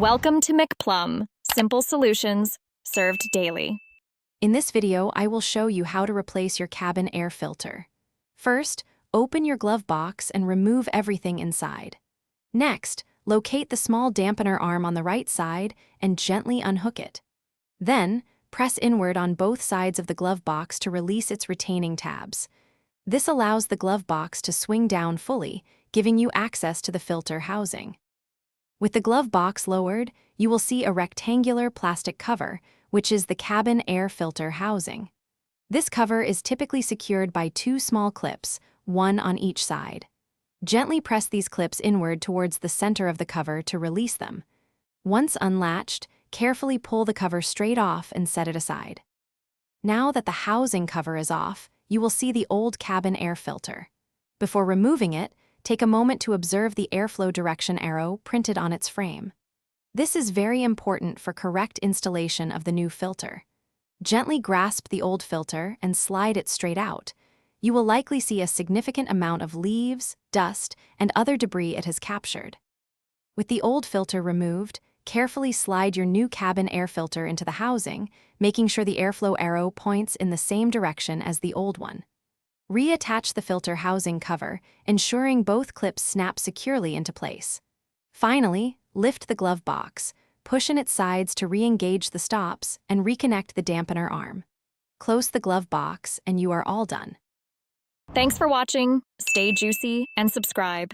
Welcome to McPlum, simple solutions served daily. In this video, I will show you how to replace your cabin air filter. First, open your glove box and remove everything inside. Next, locate the small dampener arm on the right side and gently unhook it. Then, press inward on both sides of the glove box to release its retaining tabs. This allows the glove box to swing down fully, giving you access to the filter housing. With the glove box lowered, you will see a rectangular plastic cover, which is the cabin air filter housing. This cover is typically secured by two small clips, one on each side. Gently press these clips inward towards the center of the cover to release them. Once unlatched, carefully pull the cover straight off and set it aside. Now that the housing cover is off, you will see the old cabin air filter. Before removing it, take a moment to observe the airflow direction arrow printed on its frame. This is very important for correct installation of the new filter. Gently grasp the old filter and slide it straight out. You will likely see a significant amount of leaves, dust, and other debris it has captured. With the old filter removed, carefully slide your new cabin air filter into the housing, making sure the airflow arrow points in the same direction as the old one. Reattach the filter housing cover, ensuring both clips snap securely into place. Finally, lift the glove box, push in its sides to re-engage the stops, and reconnect the dampener arm. Close the glove box, and you are all done. Thanks for watching. Stay juicy and subscribe.